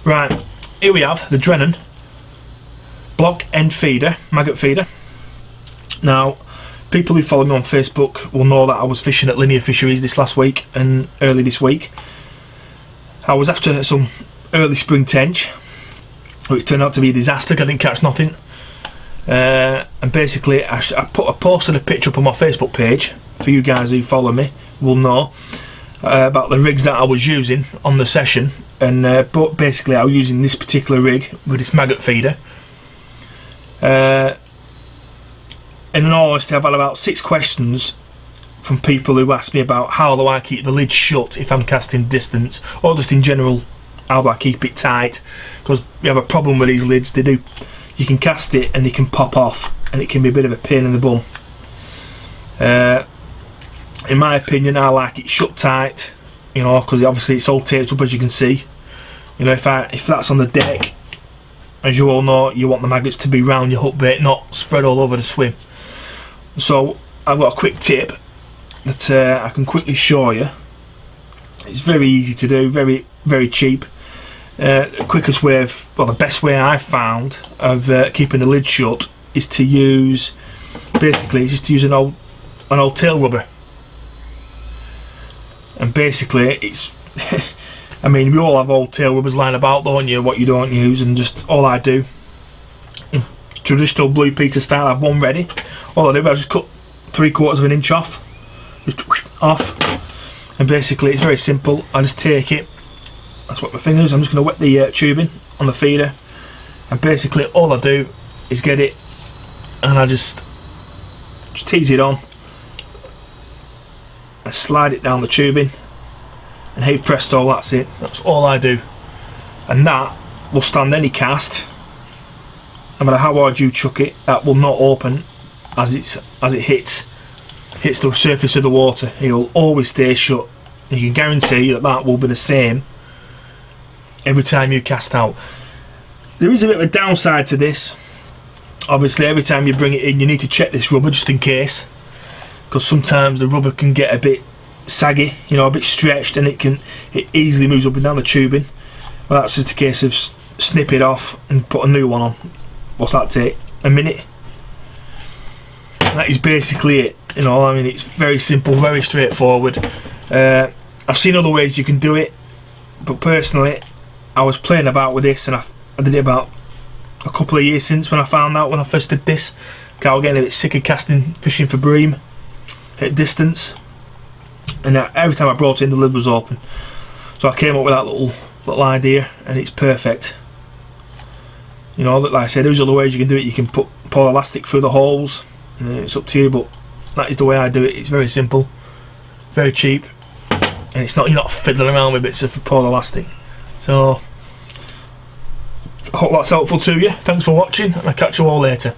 Right, here we have the Drennan block end feeder, maggot feeder. Now, people who follow me on Facebook will know that I was fishing at Linear Fisheries this last week and early this week. I was after some early spring tench, which turned out to be a disaster. I didn't catch nothing. And basically, I posted a picture up on my Facebook page. For you guys who follow me, will know about the rigs that I was using on the session. And but basically, I was using this particular rig with this maggot feeder. And in all honesty, I've had about 6 questions from people who ask me about how do I keep the lid shut if I'm casting distance, or just in general, how do I keep it tight? Because we have a problem with these lids. You can cast it and they can pop off, and it can be a bit of a pain in the bum. In my opinion, I like it shut tight, you know, because obviously it's all taped up, as you can see. You know, if that's on the deck, as you all know, you want the maggots to be round your hook bait, not spread all over the swim. So I've got a quick tip that I can quickly show you. It's very easy to do, very, very cheap. The quickest way of, well, the best way I've found of keeping the lid shut is to use, basically, just to use an old tail rubber. And basically, it's, I mean, we all have old tail rubbers lying about, don't you? What you don't use, and just all I do, in traditional Blue Peter style, I have one ready. All I do, I just cut 3/4 of an inch off, just off, and basically it's very simple. I just take it. That's what my fingers. I'm just going to wet the tubing on the feeder, and basically all I do is get it, and I just tease it on. I slide it down the tubing, and hey presto, that's it. That's all I do, and that will stand any cast. No matter how hard you chuck it, that will not open as it hits the surface of the water. It'll always stay shut. You can guarantee that will be the same every time you cast out. There is a bit of a downside to this. Obviously, every time you bring it in, you need to check this rubber just in case, because sometimes the rubber can get a bit saggy, you know, a bit stretched, and it easily moves up and down the tubing. Well, that's just a case of snip it off and put a new one on. What's that take? A minute? That is basically it. You know, I mean, it's very simple, very straightforward. I've seen other ways you can do it, but personally, I was playing about with this, and I did it about a couple of years since when I found out when I first did this. I was getting a bit sick of fishing for bream at distance, and every time I brought it in, the lid was open. So I came up with that little idea, and it's perfect. You know, like I said, there's other ways you can do it. You can pull elastic through the holes. It's up to you, but that is the way I do it. It's very simple, very cheap, and it's not, you're not fiddling around with bits of polar elastic. So I hope that's helpful to you. Thanks for watching, and I'll catch you all later.